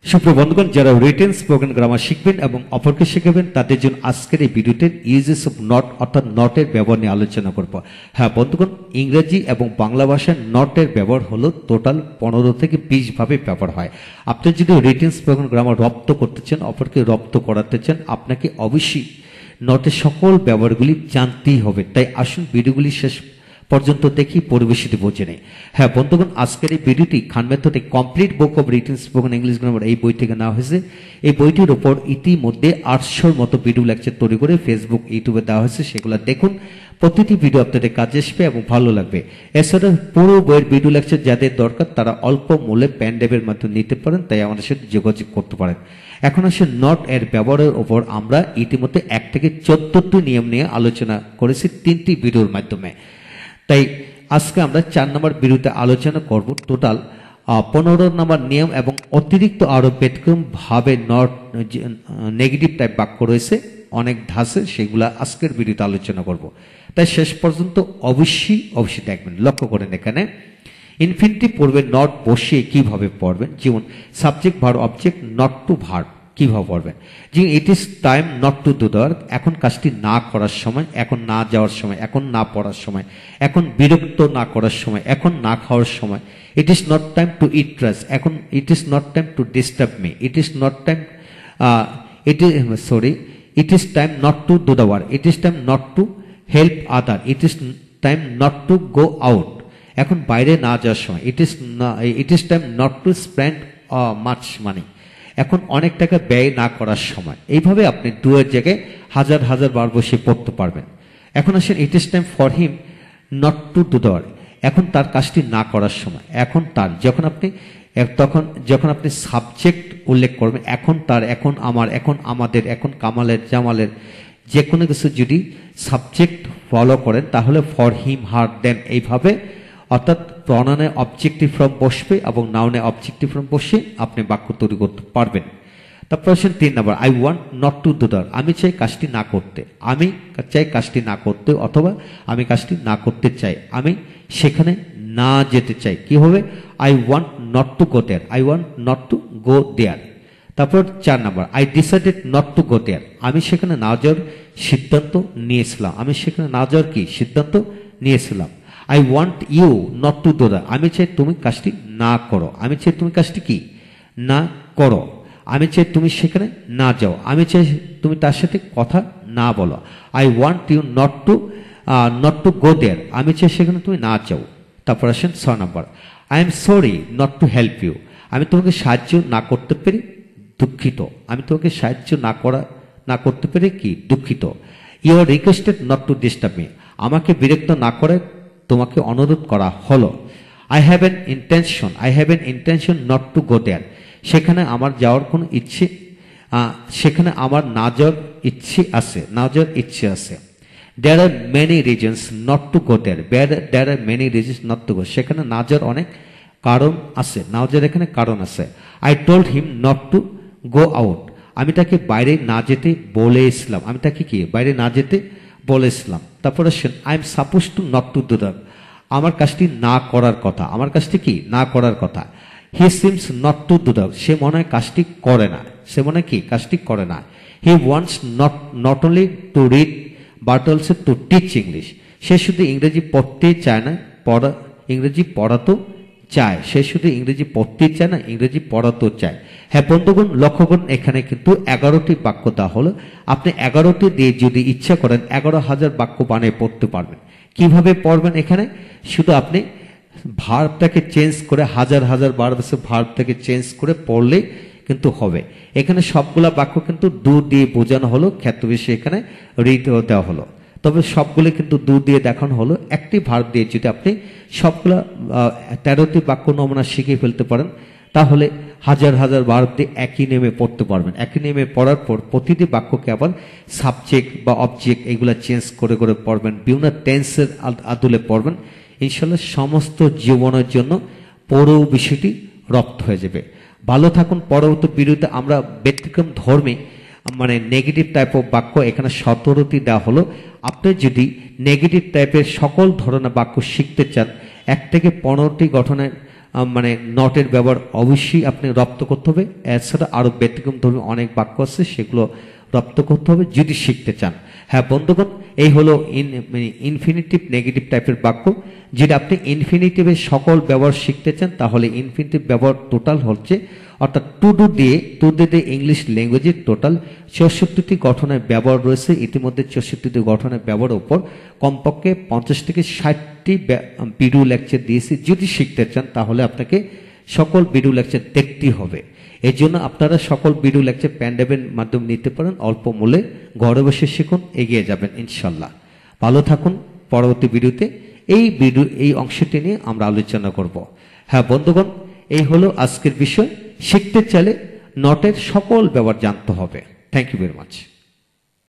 সুপ্রিয় বন্ধুগণ, যারা রিটেন স্পোকেন গ্রামার শিখবেন এবং অপরকে শেখাবেন তাদের জন্য আজকের এই ভিডিওতে ইউজেস অফ নট অর্থাৎ নটের ব্যবহার নিয়ে আলোচনা করব। হ্যাঁ বন্ধুগণ, ইংরেজি এবং বাংলা ভাষায় নটের ব্যবহার হলো টোটাল 15 থেকে 20 ভাবে ব্যবহার হয়। আপনি যদি রিটেন স্পোকেন গ্রামার রপ্ত করতে চান, অপরকে রপ্ত করাতে চান, আপনাকে অবশ্যই নটের সকল ব্যবহারগুলি জানতেই হবে। তাই আসুন ভিডিওগুলি শেষ পর্যন্ত দেখি, পরিবেশিত বোঝে নেই। হ্যাঁ বন্ধুগণ, আজকের এই ভিডিওটি খান মেথডে complete book of written spoken English grammar এই বই থেকে নেওয়া হয়েছে। এই বইটির ওপর ইতিমধ্যে 800-র মতো ভিডিও লেকচার তৈরি করে ফেসবুক, ইউটিউবে দেওয়া হয়েছে। সেগুলো দেখুন, প্রতিটি ভিডিও আপনাদের কাজে আসবে এবং ভালো লাগবে। এছাড়া পুরো বইয়ের ভিডিও লেকচার যাদের দরকার তারা অল্প মূল্যে প্যান্ডেবের মাধ্যমে নিতে পারেন, তাই আমাদের সাথে যোগাযোগ করতে পারেন। এখন আসে নট এর ব্যবহারের ওপর। আমরা ইতিমধ্যে 1 থেকে 14টি নিয়ম নিয়ে আলোচনা করেছি 3টি ভিডিওর মাধ্যমে। তাই আজকে আমরা 4 নম্বর ভিডিওতে আলোচনা করব টোটাল 15 নম্বর নিয়ম এবং অতিরিক্ত আরো ব্যতিক্রম ভাবে নট নেগেটিভ টাইপ বাক্য রয়েছে অনেক ধাঁচে, সেগুলা আজকের ভিডিওতে আলোচনা করব। তাই শেষ পর্যন্ত অবশ্যই দেখবেন। লক্ষ্য করেন, এখানে ইনফিনিটিভ পড়বে নট বসিয়ে কিভাবে পড়বেন, যেমন subject verb object not to verb কিভাবে পড়বেন। যে it is time not to do the work, এখন কাজটি না করার সময়, এখন না যাওয়ার সময়, এখন না পড়ার সময়, এখন বিরক্ত না করার সময়, এখন না খাওয়ার সময়। It is not time to eat rice, এখন it is not time to disturb me, it is not time it is time not to do the work, it is time not to help other, it is time not to go out, এখন বাইরে না যাওয়ার সময়, it is time not to spend much money, এখন অনেক টাকা ব্যয় না করার সময়। এইভাবে আপনি ডু এর জায়গায় হাজার হাজার বার বসে পড়তে পারবেন। এখন আসেন ইট is time for him not to do the work, এখন তার কাজটি না করার সময়, এখন তার, যখন আপনি সাবজেক্ট উল্লেখ করবেন, এখন তার, এখন আমার, এখন আমাদের, এখন কামালের, জামালের, যে কোনো কিছু যদি সাবজেক্ট ফলো করেন তাহলে ফর হিম, হার, দেন, এইভাবে অর্থাৎ প্রনাউনে অবজেক্টিভ ফর্ম বসবে এবং নাউনে অবজেক্টিভ ফর্ম বসে আপনি বাক্য তৈরি করতে পারবেন। তারপর আসেন 3 number, I want not to do that, আমি চাই কাজটি না করতে, আমি চাই কাজটি না করতে, অথবা আমি কাজটি না করতে চাই, আমি সেখানে না যেতে চাই। কি হবে? I want not to go there, I want not to go there. তারপর 4 number, I decided not to go there, আমি সেখানে না যাওয়ার সিদ্ধান্ত নিয়েছিলাম, আমি সেখানে না যাওয়ার কি সিদ্ধান্ত নিয়েছিলাম। I want you not to do that, আমি চাই তুমি কাজটি না করো, আমি চাই তুমি কাজটি কি না করো, আমি চাই তুমি সেখানে না যাও, আমি চাই তুমি তার সাথে কথা না বলো। I want you not to go there, আমি চাই সেখানে তুমি না যাও। তারপর আসেন 6 number, I am sorry not to help you, আমি তোমাকে সাহায্য না করতে পেরে দুঃখিত, আমি তোমাকে সাহায্য না করতে পেরে কি দুঃখিত। You are requested not to disturb me, আমাকে বিরক্ত না করে তোমাকে অনুরোধ করা হলো। I have an intention not to go there, সেখানে আমার যাওয়ার কোনো ইচ্ছে, সেখানে আমার না যাওয়ার ইচ্ছে আছে। There are many reasons not to go there, there are many reasons not to go, সেখানে না যাওয়ার অনেক কারণ আছে, না যাওয়ার এখানে কারণ আছে। I told him not to go out, আমি তাকে বাইরে না যেতে বলেছিলাম, আমি তাকে কি বাইরে না যেতে বলেছিলাম। তারপর আসেন I am suppose to not to do that, আমার কাজটি না করার কথা, আমার কাজটি কি না করার কথা। He seems not to do that, সে মনে হয় কাজটি করে না, সে মনে হয় কি কাজটি করে না। He wants not only to read but also to teach English, সে শুধু ইংরেজি পড়তেই চায় না, ইংরেজি পড়াতেও চায়, সে শুধু ইংরেজি পড়তেই চায় না, ইংরেজি পড়াতেও চায়। হ্যাঁ বন্ধুগণ, লক্ষ্য করুন, এখানে কিন্তু 11টি বাক্য দেওয়া হলো। আপনি 11টি দিয়ে যদি ইচ্ছা করেন 11,000 বাক্য বানিয়ে পড়তে পারবেন। কিভাবে পড়বেন? এখানে শুধু আপনি ভার্বটাকে চেঞ্জ করে হাজার হাজার বার বসে ভার্বটাকে চেঞ্জ করে পড়লেই কিন্তু হবে। এখানে সবগুলা বাক্য কিন্তু দু দিয়ে বোঝানো হলো, ক্ষেত্রবিশেষে এখানে রিড দেওয়া হলো, তবে সবগুলো কিন্তু দু দিয়ে দেখানো হলো। একটি ভার্ব দিয়ে যদি আপনি সবগুলা 13টি বাক্য নমুনা শিখে ফেলতে পারেন তাহলে হাজার হাজার ভার্ব দিয়ে একই নেমে পড়তে পারবেন। একই নেমে পড়ার পর প্রতিটি বাক্যকে আবার সাবজেক্ট বা অবজেক্ট এগুলা চেঞ্জ করে করে পড়বেন, বিভিন্ন টেন্সের আদলে পড়বেন। ইনশাল্লাহ সমস্ত জীবনের জন্য পুরো বিষয়টি রপ্ত হয়ে যাবে। ভালো থাকুন। পরবর্তী ভিডিওতে আমরা ব্যতিক্রম ধর্মে মানে নেগেটিভ টাইপ অফ বাক্য এখানে 17টি দেওয়া হলো। আপনি যদি নেগেটিভ টাইপের সকল ধরনের বাক্য শিখতে চান, 1 থেকে 15টি গঠনের মানে নটের ব্যবহার অবশ্যই আপনি রপ্ত করতে হবে। এছাড়া আরও ব্যতিক্রম ধর্মী অনেক বাক্য আছে, সেগুলো রপ্ত করতে হবে যদি শিখতে চান। হ্যাঁ বন্ধুগণ, এই হলো ইনফিনিটিভ নেগেটিভ টাইপের বাক্য। যেটা আপনি ইনফিনিটিভের সকল ব্যবহার শিখতে চান, তাহলে ইনফিনিটিভ ব্যবহার টোটাল হচ্ছে, অর্থাৎ টু ডু দিয়ে ইংলিশ ল্যাঙ্গুয়েজের টোটাল 64টি গঠনের ব্যবহার রয়েছে। ইতিমধ্যে 64টি গঠনের ব্যবহারের উপর কমপক্ষে 50 থেকে 60টি ভিডিও লেকচার দিয়েছি। যদি শিখতে চান তাহলে আপনাকে সকল ভিডিও লেকচার দেখতেই হবে। এই জন্য আপনারা সকল ভিডিও লেকচার প্যান্ডেবের মাধ্যমে নিতে পারেন, অল্প মূল্যে। ঘরে বসে শিখুন, এগিয়ে যাবেন ইনশাল্লাহ। ভালো থাকুন। পরবর্তী ভিডিওতে এই অংশটি নিয়ে আমরা আলোচনা করব। হ্যাঁ বন্ধুগণ, এই হলো আজকের বিষয়। শিখতে চাইলে নটের সকল ব্যবহার জানতে হবে। Thank you very much.